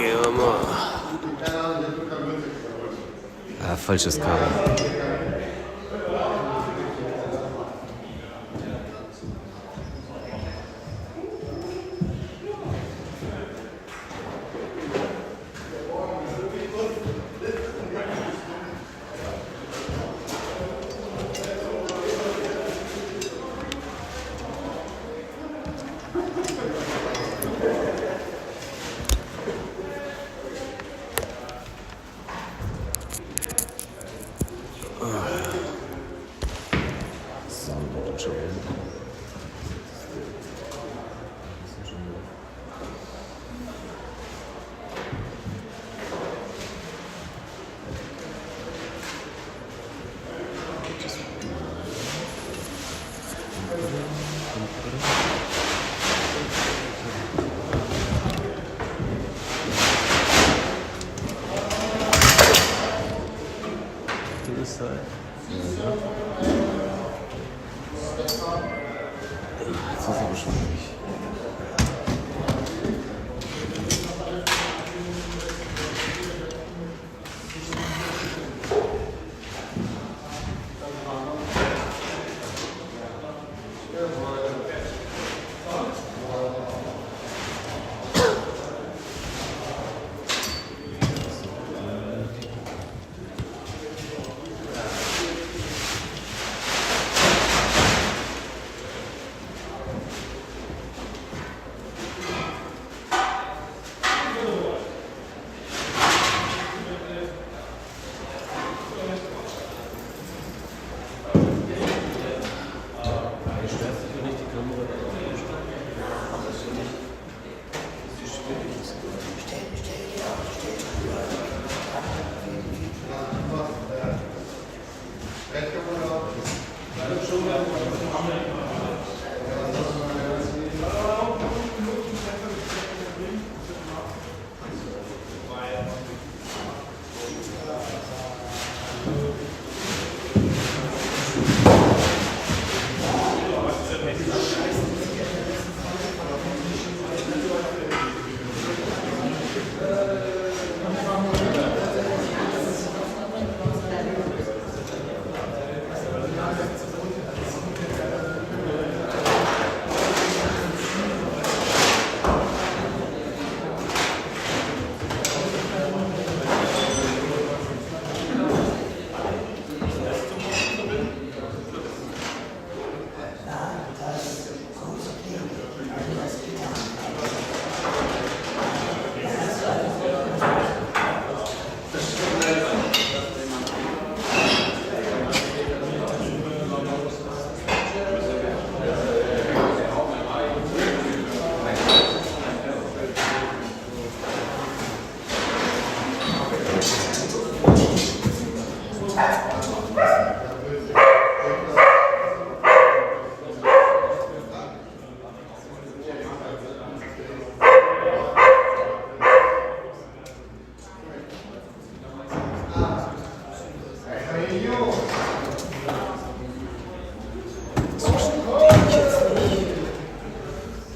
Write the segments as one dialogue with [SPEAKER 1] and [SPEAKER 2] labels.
[SPEAKER 1] gehen wir mal. Ah, falsches Kabel. Jetzt ist aber schon nicht.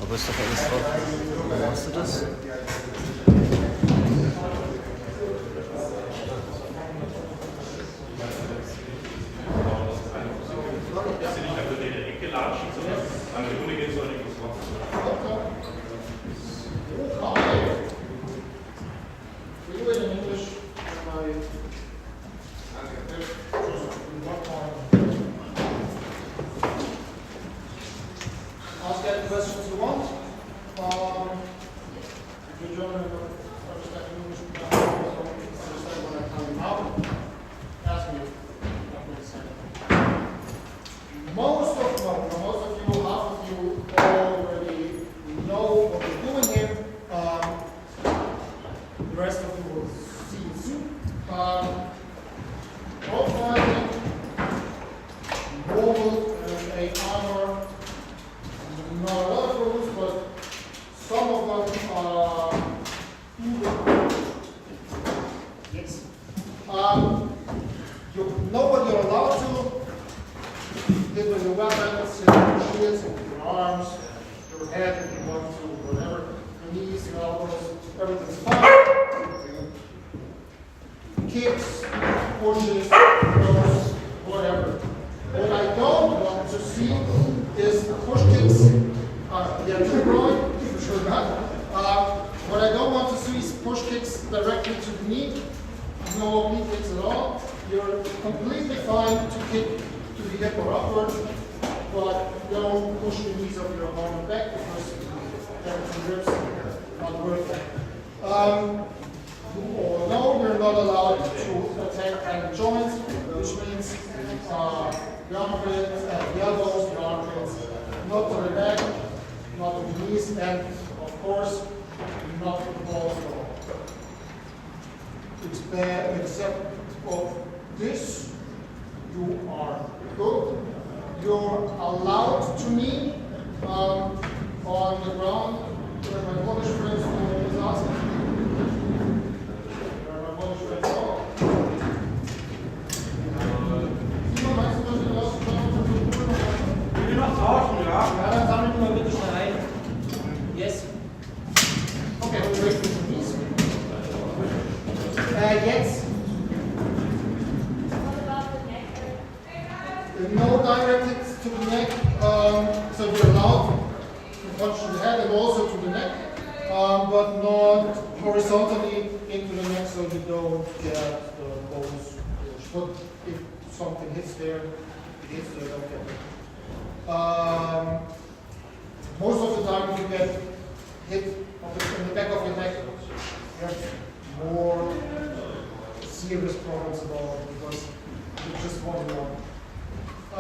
[SPEAKER 1] Aber ist doch alles drauf. Warum machst du das?
[SPEAKER 2] Ask any questions you want. If you don't understand English, understand what I'm telling you now, ask me. Most of you, half of you already know what we're doing here. The rest of you will see it soon. Profiling, mobile, and armor. Not a lot of rules, but some of them are yes. You know what you're allowed to do with your weapons, your shields, your arms, your head if you want to, whatever. You knees, your elbows, everything's fine. Kicks, pushes, throws, whatever. What I don't want to see is push kicks. Yeah, too broad, for sure not. What I don't want to see is push kicks directly to the knee. No oblique kicks at all. You're completely fine to kick to the hip or upward, but don't push the knees of your opponent back because everything rips. Not worth it. No, you're not allowed to attack any joints, which means the armpits, the elbows, the armpits, not to the back, not to the knees, and of course, not to the balls at all. It's bad, except of this, you are good. You're allowed to knee on the ground. Where my Polish friends will always ask me. Where my Polish friends are. Simon, meinst du, dass wir das
[SPEAKER 3] Ich will noch tauschen, ja?
[SPEAKER 4] Ja, dann sammelt mal bitte schnell ein. Yes.
[SPEAKER 2] Okay, we'll wait for the knees. Jetzt. No directed to the neck, so you're allowed to punch to the head and also to the neck, but not horizontally into the neck so you don't get the bones pushed. But if something hits there, it hits there, don't get it. Most of the time you get hit in the back of your neck, you have more serious problems about it because you just want to know. I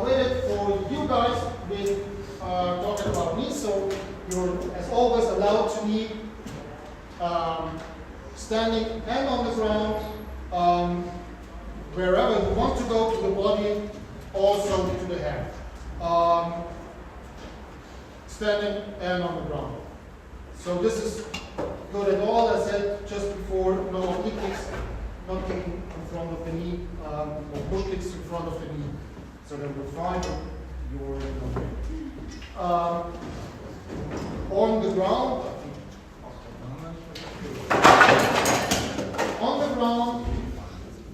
[SPEAKER 2] waited for you guys with talking about knees, so you're as always allowed to knee standing and on the ground, wherever you want to go to the body, also to the head. Standing and on the ground. So this is good at all. I said just before, no oblique kicks, not kicking in front of the knee, or push kicks in front of the knee. So then we're fine, you're on the ground. On the ground,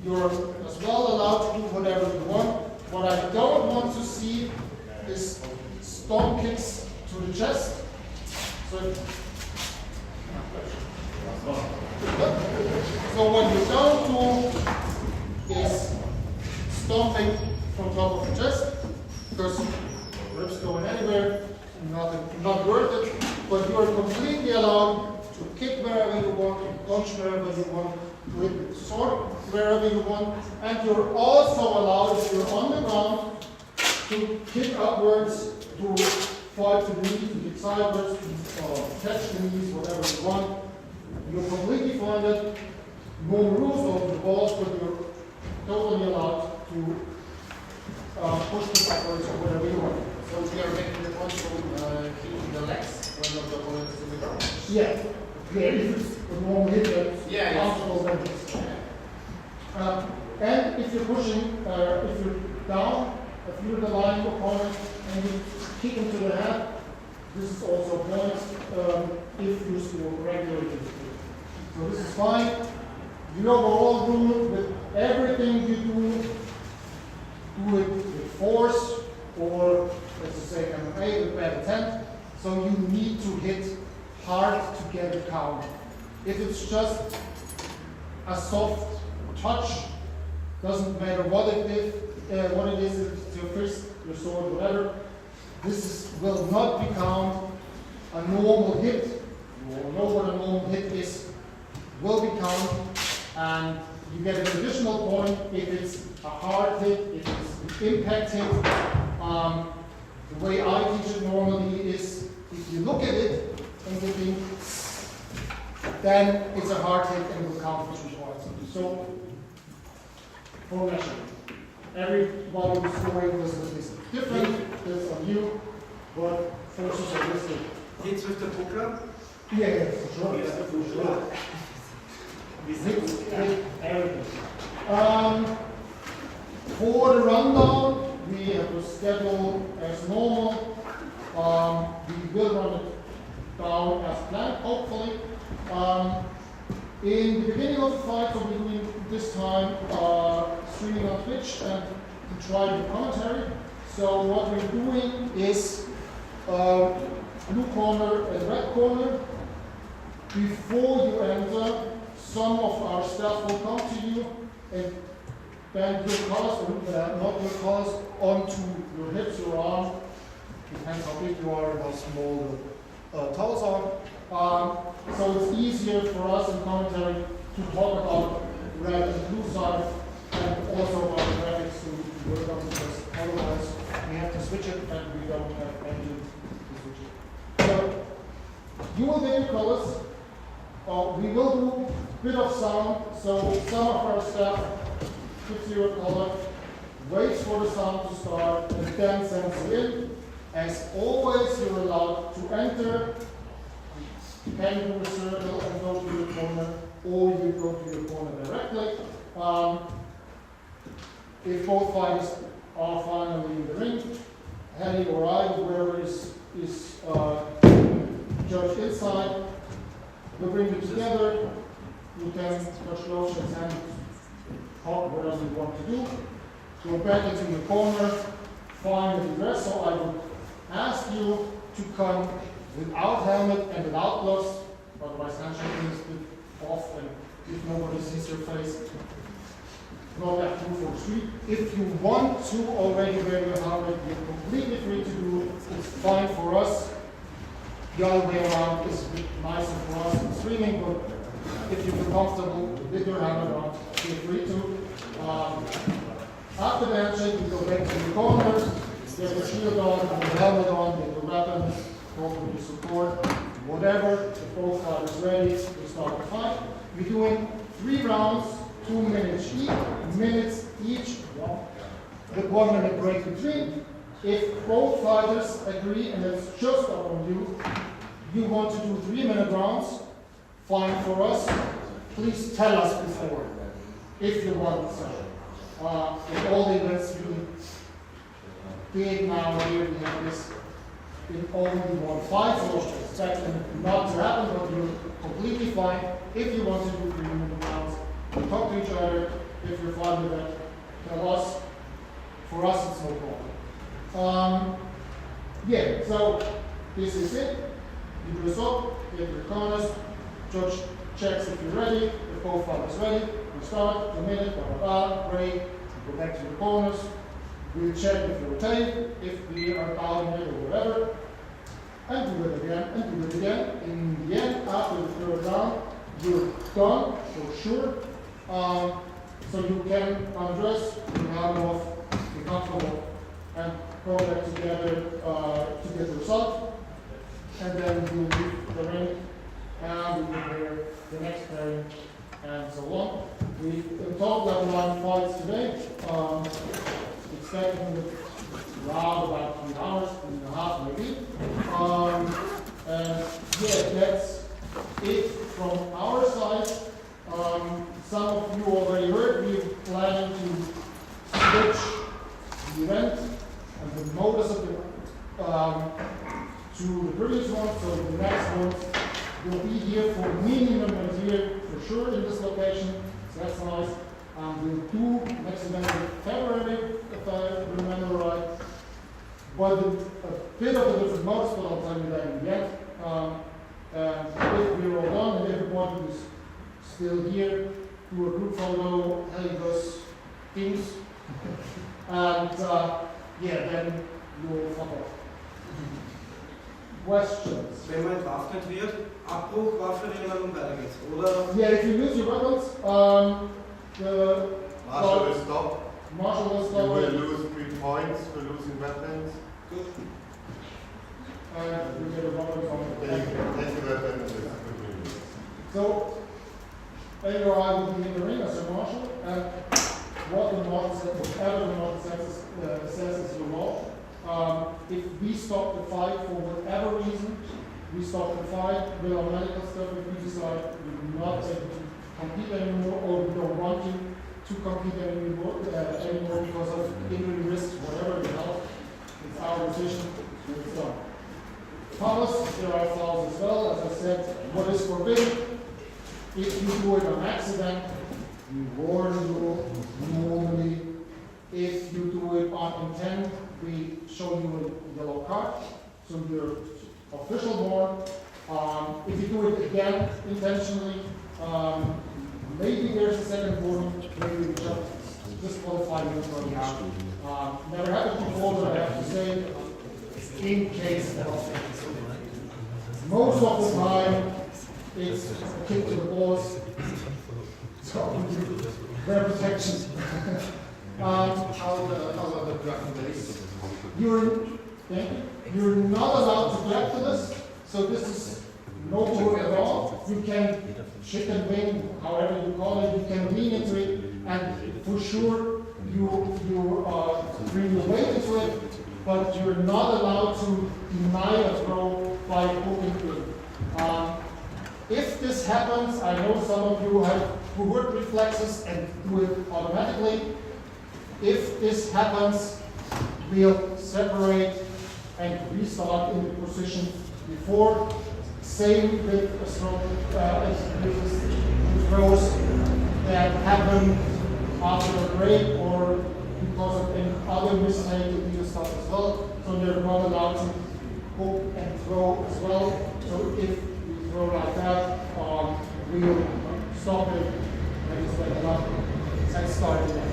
[SPEAKER 2] you're as well allowed to do whatever you want. What I don't want to see is stomp kicks to the chest. So what you don't do is stomping from top of the chest, because ribs going anywhere, not worth it, but you are completely allowed to kick wherever you want, to punch wherever you want, to hit with sword wherever you want, and you're also allowed, if you're on the ground, to kick upwards, to fight to the knee, to kick sideways, to catch the knees, whatever you want. You're completely fine that no rules over the balls, but you're totally allowed to push the upwards or whatever you want.
[SPEAKER 4] So we are making the point from kicking the legs when the opponent is in the ground.
[SPEAKER 2] Yeah, if it's a normal hit, that's possible. And if you're pushing, if you're down, if you're the line opponent and you kick him to the head, this is also a point if you score regularly. So this is fine. The overall rule with everything you do it with force, or let's just say MMA with bad intent. So you need to hit hard to get a count. If it's just a soft touch, doesn't matter what it is, if it's your fist, your sword, whatever, will not become a normal hit. You all know what a normal hit is, will become, and you get an additional point if it's a hard hit, if it's an impact hit. The way I teach it normally is, if you look at it and you think, then it's a hard hit and it will count for 2 points. So, progression. Everybody who's scoring is different, that's on you, but forces are listed.
[SPEAKER 3] Hits with the poker?
[SPEAKER 2] Yeah, for sure.
[SPEAKER 3] Yes, for sure.
[SPEAKER 2] Everything. For the rundown, we have to schedule as normal. We will run it down as planned, hopefully. In the beginning of the fight, so we're doing this time streaming on Twitch and to try the commentary. So what we're doing is blue corner and red corner. Before you enter, some of our staff will come to you and bend your collars, or not your collars, onto your hips, your arm. Depends how big you are and how small the towels are. So it's easier for us in commentary to talk about red and blue side and also about the graphics to work on, because otherwise we have to switch it and we don't have engine to switch it. So you will get your colors. We will do a bit of sound, so some of our staff puts you a color, waits for the sound to start, and then sends it in. As always, you're allowed to enter, you can do a circle and go to the corner, or you go to the corner directly. If both fighters are finally in the ring, Henny or I, whoever is judged inside, we'll bring you together. You can touch close and hand, talk whatever you want to do. Go back into the corner, find the dress. So I would ask you to come without helmet and without gloves, otherwise handshaking is a bit off, and if nobody sees your face, not that true for the street. If you want to already wear your helmet, you're completely free to do it. It's fine for us. The other way around is a bit nicer for us in streaming, but if you feel comfortable with your helmet on, feel free to. After the handshake, you go back to the corners, get the shield on, get the helmet on, get the weapons, go for your support, whatever. If both fighters ready, we start the fight. We're doing 3 rounds, 2 minutes each, with 1 minute break between. If both fighters agree, and it's just up on you, you want to do 3-minute rounds, fine for us. Please tell us before, if you want so. In all the events we did now here, we have this in only 1 fight, so expecting not to happen, but you're completely fine. If you want to do 3-minute rounds, we talk to each other. If you're fine with that, tell us. For us, it's no problem. Yeah, so this is it. You dress up, get your corners, judge checks if you're ready, if both fighters ready, we start, 2 minutes, blah, blah, blah, break, go back to the corners, we'll check if you're okay, if we are down it or whatever, and do it again, and do it again. In the end, after the 3rd round, you're done, for sure. So you can undress, you have off, be comfortable, and go back together to get the result. And then you leave the ring, and we prepare the next pairing, and so on. We talked about 9 fights today. Expecting around about 3 hours, 3.5 maybe. And yeah, that's it from our side. Some of you already heard we're planning to switch the event and the modus of the to the previous one, so the next one will be here for minimum a year for sure in this location, so that's nice. We'll do next event in February, if I remember right. But a bit of a different modus, but I'll tell you that in the end. If we're all done and everybody is still here, do a group photo, Helgos, Teams, and yeah, then you'll fuck off. Questions?
[SPEAKER 3] Wenn man entwaffnet wird, Abbruch, Waffe nehmen und weiter geht's, oder?
[SPEAKER 2] Yeah, if you lose your weapons, the
[SPEAKER 5] Marshal will stop.
[SPEAKER 2] Marshal will
[SPEAKER 5] You
[SPEAKER 2] stop.
[SPEAKER 5] will lose 3 points for losing weapons.
[SPEAKER 3] Gut.
[SPEAKER 2] And we get a weapons on the
[SPEAKER 5] Then you can take the weapon and just
[SPEAKER 2] So, Eddie or I will be in the ring as a marshal, and what the marshal says, whatever the marshal says is your law. If we stop the fight for whatever reason, we stop the fight with our medical stuff. If we decide we're not able to compete anymore, or we don't want to compete anymore because of injury risks, whatever the health, it's our decision, and it's done. fouls. There are fouls as well. As I said, what is forbidden? If you do it on accident, you warn you normally. If you do it on intent, we show you a yellow card. So you're official warn. If you do it again intentionally, maybe there's a second warning, maybe we just disqualify you from now. Never happened before, but I have to say, in case of most of the time, it's a kick to the balls. So, their protection.
[SPEAKER 4] How are the drafting days?
[SPEAKER 2] You're not allowed to grab to this, so this is no work at all. You can chicken wing, however you call it, you can lean into it, and for sure you bring your weight into it, but you're not allowed to deny a throw by hooking it. If this happens, I know some of you have Buhurt reflexes and do it automatically. If this happens, we'll separate and restart in the position before. Same with throws that happen after a break or because of any other mistake in the stuff as well. So they're not allowed to hook and throw as well. So if we throw like that, we'll stop it and just let it up and start it again.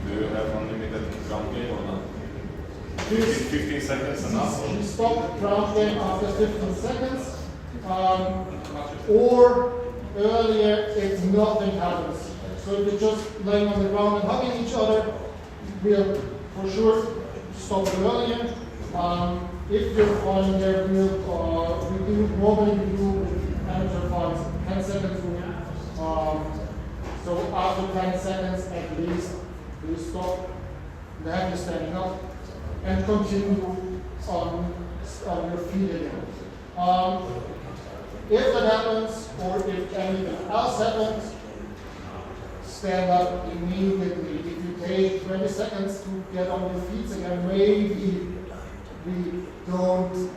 [SPEAKER 6] Do you have unlimited ground game or not?
[SPEAKER 2] This,
[SPEAKER 6] 15 seconds enough?
[SPEAKER 2] we stop ground game after 15 seconds. Or earlier if nothing happens. So if you're just laying on the ground and hugging each other, we'll for sure stop it earlier. If you're falling there, we do normally do amateur falls 10 seconds rule. So after 10 seconds at least, we stop the heavy standing up and continue on your feet again. If that happens, or if anything else happens, stand up immediately. If you take 20 seconds to get on your feet again, maybe we don't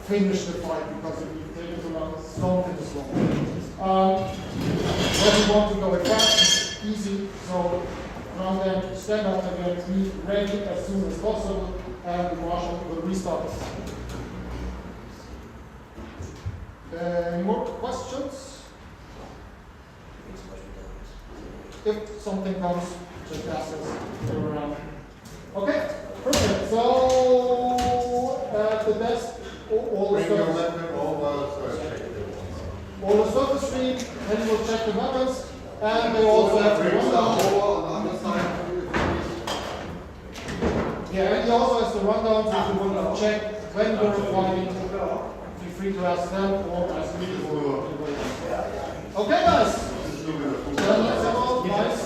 [SPEAKER 2] finish the fight because if you take it too long, something is wrong. When you want to go fast, easy, so from then stand up again, be ready as soon as possible, and the marshal will restart. Any more questions? If something comes, just ask us. We're around. Okay, perfect. So at the desk, all the
[SPEAKER 5] Bring your
[SPEAKER 2] stuff.
[SPEAKER 5] weapon over.
[SPEAKER 2] All the stuff is free, then we'll check the weapons, and they also have the rundown. Yeah, and he also has the rundown, so if you want to check when you're fighting, feel free to ask them or ask me. Okay, guys. Then let's go. Nice.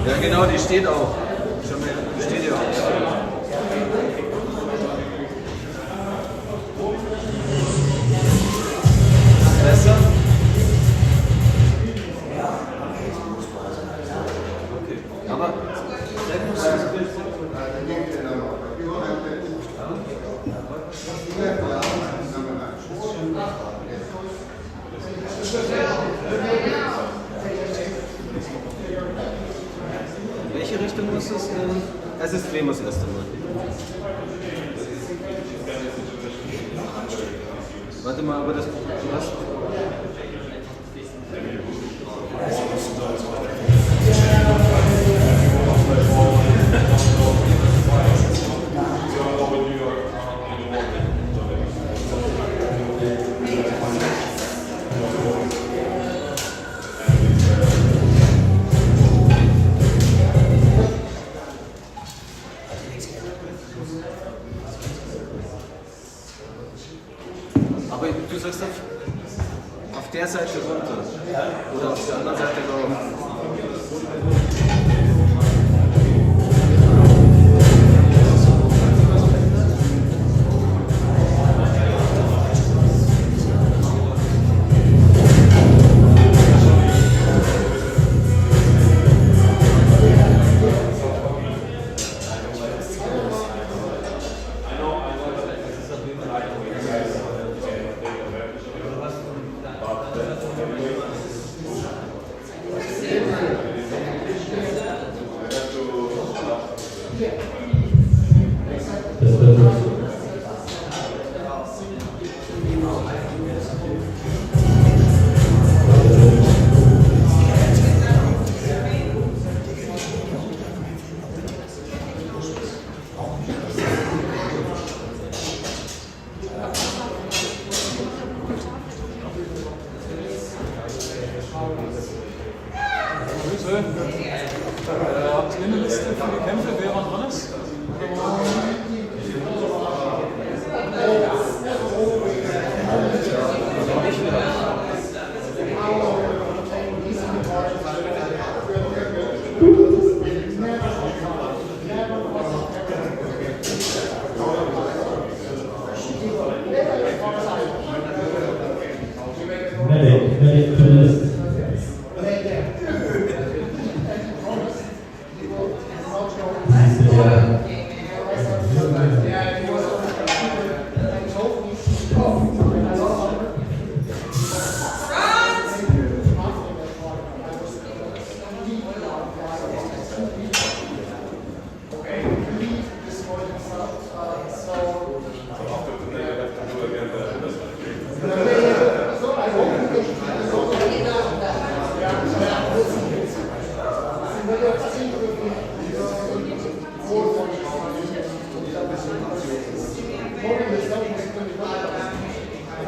[SPEAKER 1] Ja genau, die steht auch. Schau mal, die steht ja auch. Besser? Okay. Aber in welche Richtung muss es? Es ist drehen wir das erste Mal. Warte mal, aber das. Was? Aber du sagst auf der Seite runter. Oder auf der anderen Seite rauf.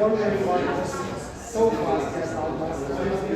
[SPEAKER 2] wondering why it was so fast test out last time.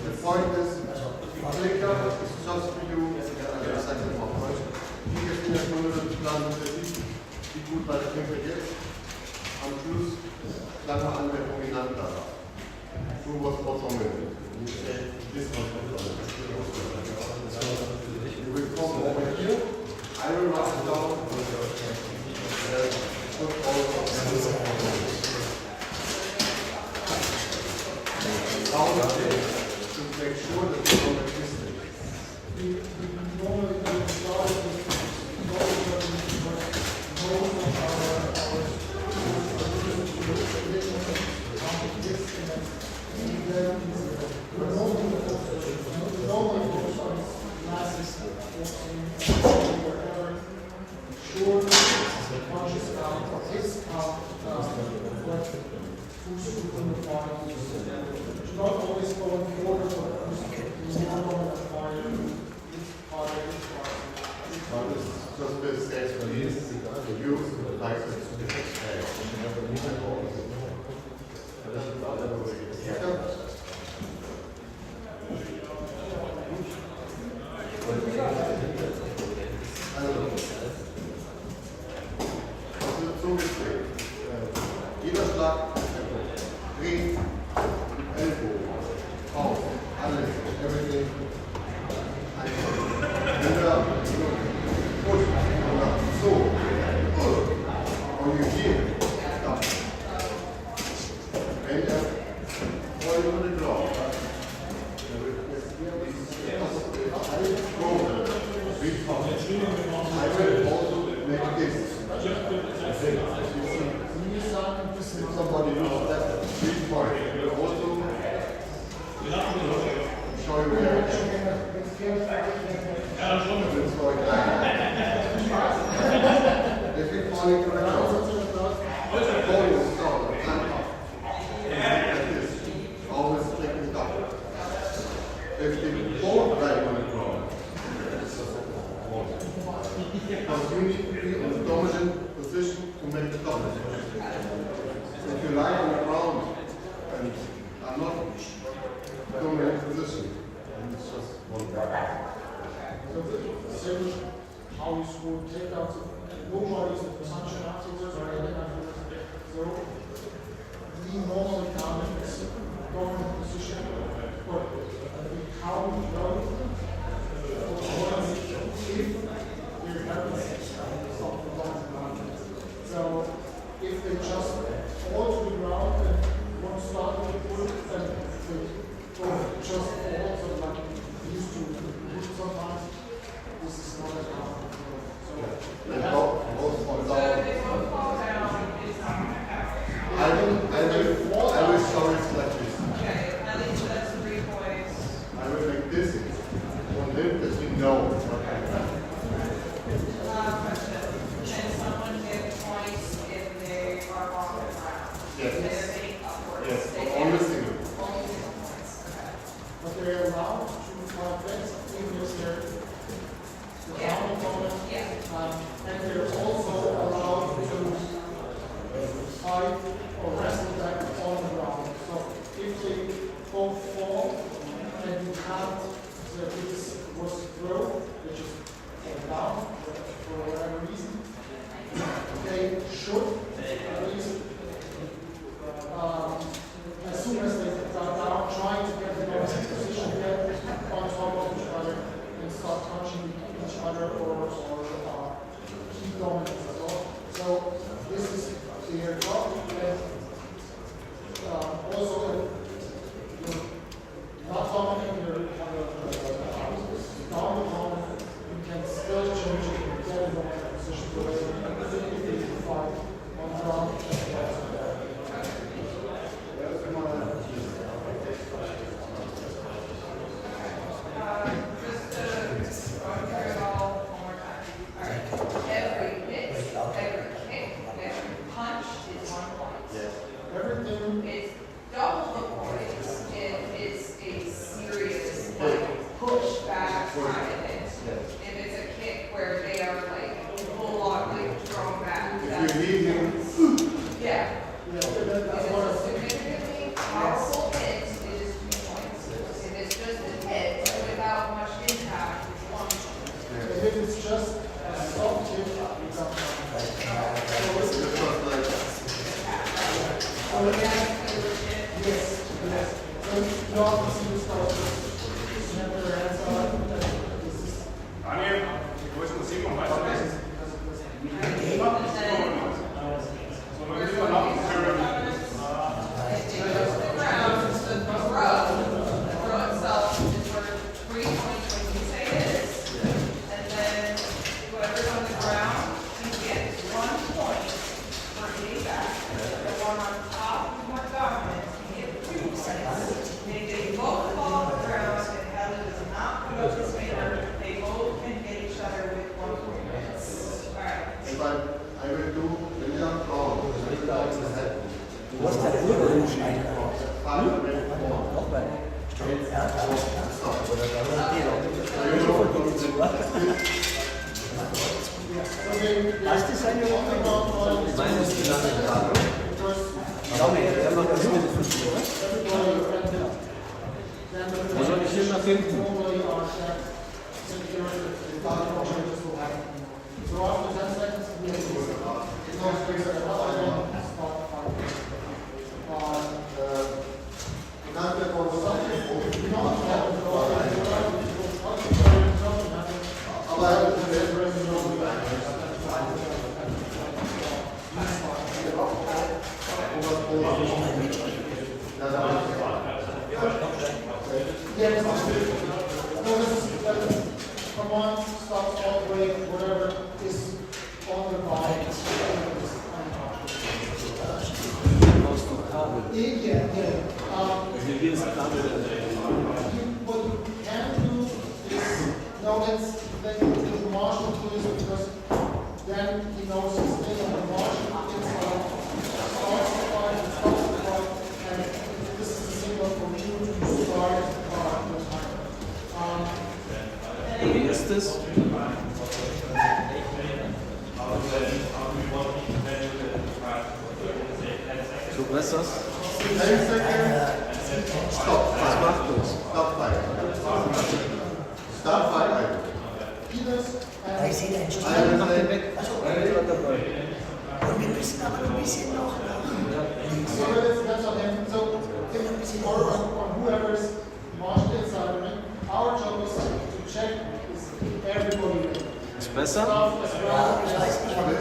[SPEAKER 5] The point is, clicker is just for you as a second one. Die Fingerstunde planen für dich, wie gut meine Finger jetzt. Am Schluss klang mal an der Dominant da. Du was bottom in. This one. You will come over here. I will write it down. Put all of how to make sure that you don't make mistakes.
[SPEAKER 2] Not always going forward, but
[SPEAKER 5] Just this says for you, use like this. Jeder Schlag dreht Ellbogen, auf, alles, everything. Push, so, und you hear, stop. Wenn er voll über den Blau, I will also make this. If somebody uses that 3 point, I will also show you where it is. If you fall into the ground, ball will start and plant up. Like this. Always take it down. If you fall right on the ground, because you need to be in a dominant position to make the dominant. If you lie on the ground and are not dominant position, then it's just one back.
[SPEAKER 2] So the same how you would take out nobody's assumption afterwards or anything afterwards. So we normally count as dominant position, but we count down if there happens something dominant. So if they just fall to the ground and want to start with the pull, then they just fall, so like we used to do sometimes. This is not a problem.
[SPEAKER 5] And both fall down. I will show it like this.
[SPEAKER 7] Okay, at least that's 3 points.
[SPEAKER 5] I will make this one limb that we know what
[SPEAKER 7] Question. Can someone hit twice if they are on the ground?
[SPEAKER 5] Yes.
[SPEAKER 7] If they're hitting upwards?
[SPEAKER 5] Yes,
[SPEAKER 7] They
[SPEAKER 5] on
[SPEAKER 7] can-
[SPEAKER 5] the single.
[SPEAKER 7] Only single points, okay.
[SPEAKER 2] But they are allowed to fight best even if they're
[SPEAKER 7] Yeah.
[SPEAKER 2] down opponent.
[SPEAKER 7] Yeah.
[SPEAKER 2] And they're also allowed to fight or wrestle back on the ground. So if they both fall and you can't, so if this was throw, which is down for whatever reason, they should at least
[SPEAKER 7] kind of hit. If it's a kick where they are like full on, like thrown back.
[SPEAKER 5] If you leave him,
[SPEAKER 7] Yeah.
[SPEAKER 2] Yeah,
[SPEAKER 7] If
[SPEAKER 2] that's what
[SPEAKER 7] it's a significantly powerful hit, it is 2 points. If it's just a hit without much impact, it's 1 point.
[SPEAKER 2] if it is just a soft hit, it's up.
[SPEAKER 5] it's just like,
[SPEAKER 2] Yes, yes. So you obviously start with snap your hands out. This is
[SPEAKER 6] Daniel, wo ist der Simon? Weißt du das? So, dann müssen wir nach dem Pyramid.
[SPEAKER 5] I will do William Brown.
[SPEAKER 8] Was ist der Urschneider? Hast du seine
[SPEAKER 1] Meine ist die lange Karte.
[SPEAKER 8] Schau mal, der macht das mit 5 Uhr.
[SPEAKER 1] Wo soll ich hin nach hinten?
[SPEAKER 2] So after 10 seconds, we command stops all the way, whatever is on the body.
[SPEAKER 1] Brauchst du Kabel?
[SPEAKER 2] Yeah.
[SPEAKER 1] Also hier ist ein Kabel.
[SPEAKER 2] What you can do is, no, that's then the marshal tools because then he knows his thing on the marshal inside, starts the fight, and stops the fight, and this is the signal for you to start the timer.
[SPEAKER 1] Wie ist es? So besser?
[SPEAKER 5] 10 seconds. Stop.
[SPEAKER 1] Was macht das?
[SPEAKER 5] Stop fight. Stop fight.
[SPEAKER 8] Ich sehe deinen Schuh.
[SPEAKER 1] Mach den weg.
[SPEAKER 8] Und wir müssen aber ein bisschen noch.
[SPEAKER 2] So that's on him. So if or on whoever's marshal inside of him, our job is to check is everybody ready.
[SPEAKER 1] Ist besser?
[SPEAKER 2] Stuff as
[SPEAKER 8] Ja,
[SPEAKER 2] well
[SPEAKER 8] ich
[SPEAKER 2] as
[SPEAKER 8] weiß nicht, ob du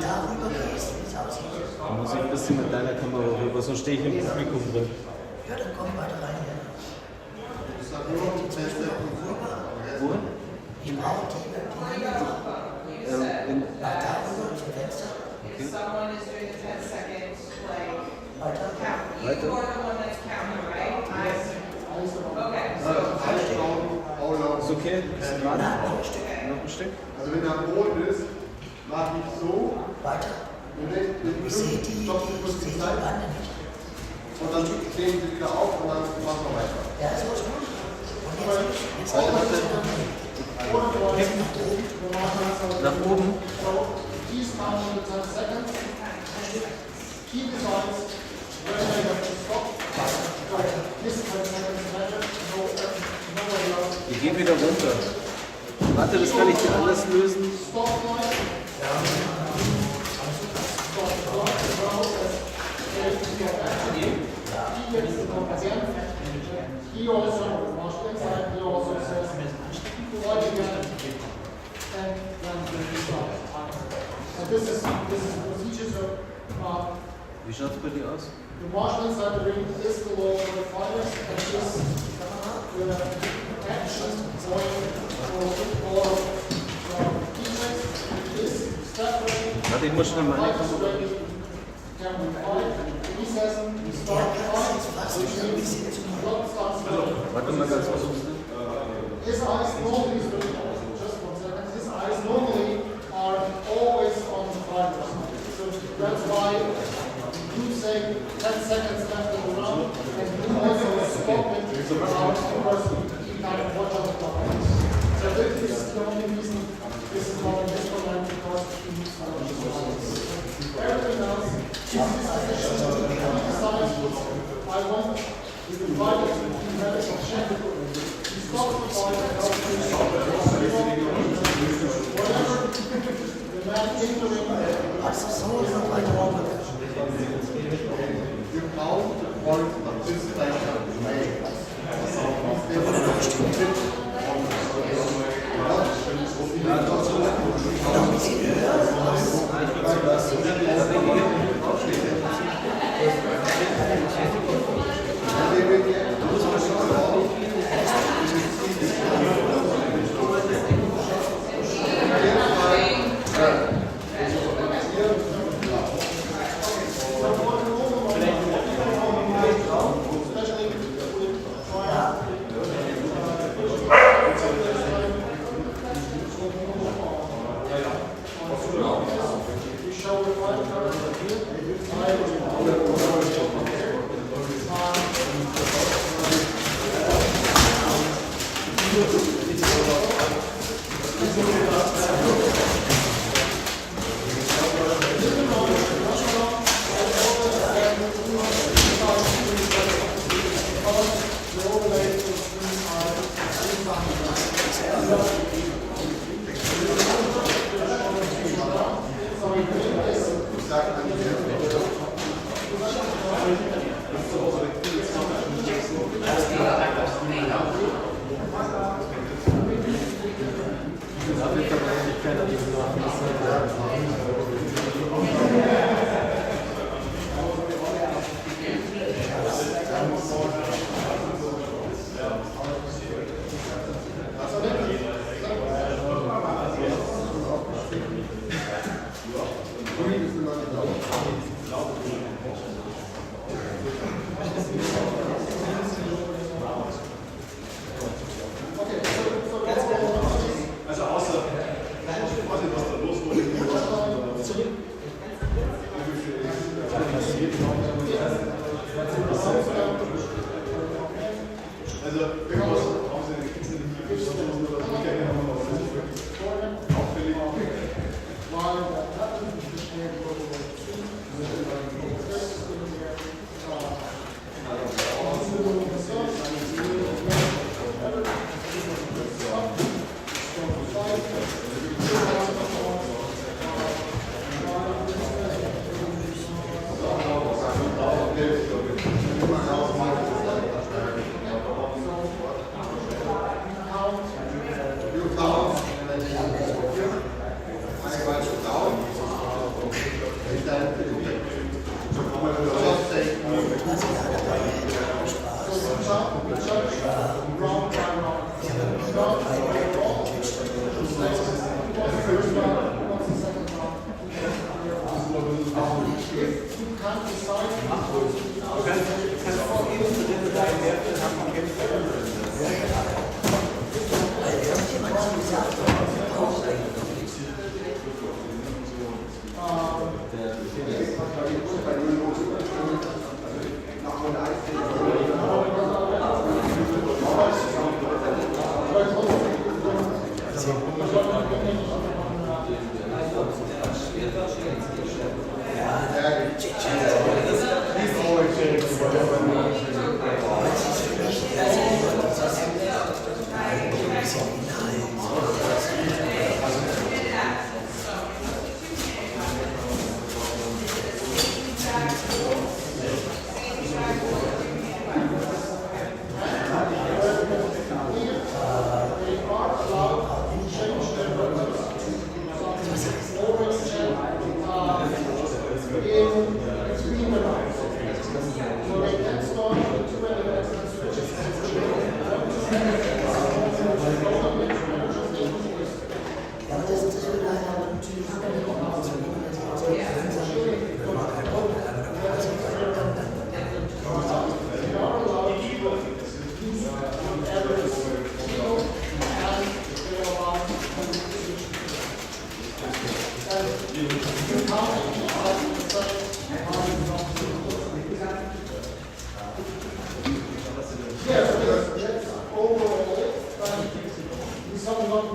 [SPEAKER 8] darüber gehst, wie es aussieht.
[SPEAKER 1] Da muss ich ein bisschen mit deiner Kamera rüber, sonst stehe ich im Publikum drin.
[SPEAKER 8] Ja, dann komm weiter rein. Ja.
[SPEAKER 1] Wo?
[SPEAKER 8] Ich brauche die nach darüber zum Fenster.
[SPEAKER 7] If someone is doing a 10-second like
[SPEAKER 8] Weiter.
[SPEAKER 7] count, you are the one that's counting, right? Okay, so
[SPEAKER 1] Ist okay? Ist dran?
[SPEAKER 8] Noch ein Stück.
[SPEAKER 1] Noch ein Stück?
[SPEAKER 5] Also wenn er am Boden ist, mach ich so.
[SPEAKER 8] Weiter. Ich sehe die Bande nicht.
[SPEAKER 5] Und dann stehen sie wieder auf und dann machen wir weiter.
[SPEAKER 8] Ja, so ist gut. Und jetzt
[SPEAKER 1] Warte, warte. Nach oben.
[SPEAKER 2] He's counting the 10 seconds. He decides whether you have to stop. This 10 seconds measure, nobody else.
[SPEAKER 1] Ich gehe wieder runter. Warte, das kann ich dir alles lösen.
[SPEAKER 2] Stop line. Stop the clock as well as if you have action. He gets the clock again. He also, marshal inside, he also says, what you get, and then we stop. And this is the procedure. So,
[SPEAKER 1] Wie schaut es bei dir aus?
[SPEAKER 2] the marshal inside the ring is the law for the fighters, and is the action going for defense is step ready.
[SPEAKER 1] Warte, ich muss schnell meine
[SPEAKER 2] Fighters
[SPEAKER 1] Kamera.
[SPEAKER 2] ready. Can we fight? He says we start the fight, which means the clock starts going.
[SPEAKER 1] Warte mal ganz kurz.
[SPEAKER 2] His eyes normally, just 1 second, his eyes normally are always on the fighter. So that's why you say 10 seconds left in the round, and you also stop it because you kind of watch on the clock. So this is the only reason this is not in this one because it needs to be everything else is I want to divide it into medical check. You stop the body and help whatever the man entering
[SPEAKER 5] You count the points that this station made.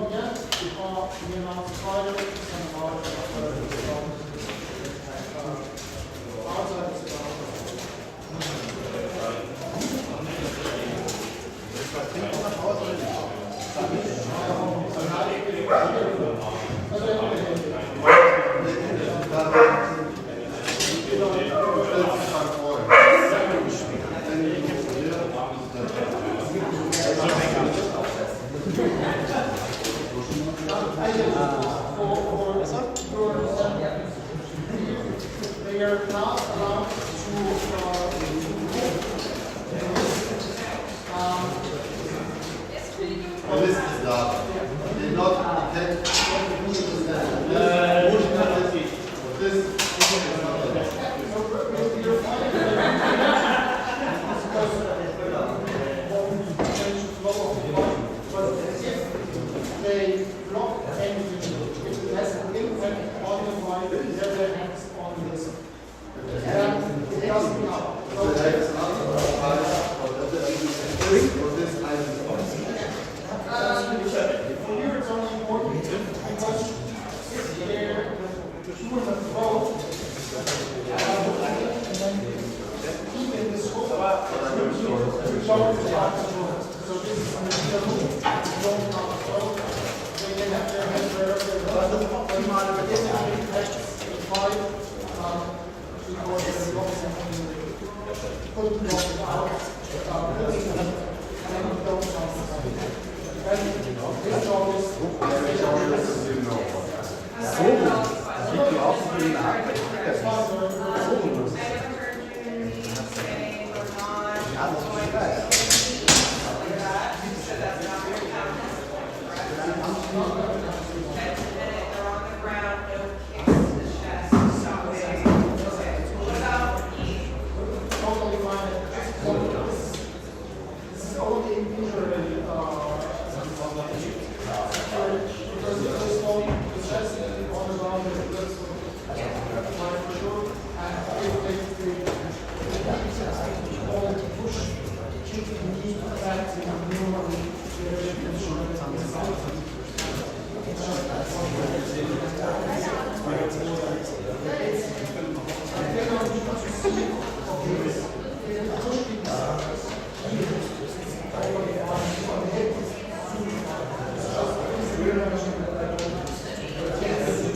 [SPEAKER 2] again, before we announce the title, and about outside the they are not allowed
[SPEAKER 5] The list is da. They're not detected. This is not there.
[SPEAKER 2] They block anything, it has an impact on the file, they have their hands on this. And it doesn't count. So
[SPEAKER 5] This item
[SPEAKER 2] for you, it's only important because they're doing the vote, and then keeping this whole so this is the rule. Don't count the vote. They can have their hands wherever they want. But it's a big question. Because they couldn't block it out. And don't count the vote. This job totally fine. This is only usually because it just won't possess it on the ground and that's for sure. And if they all push chicken meat back to the new
[SPEAKER 5] Yes,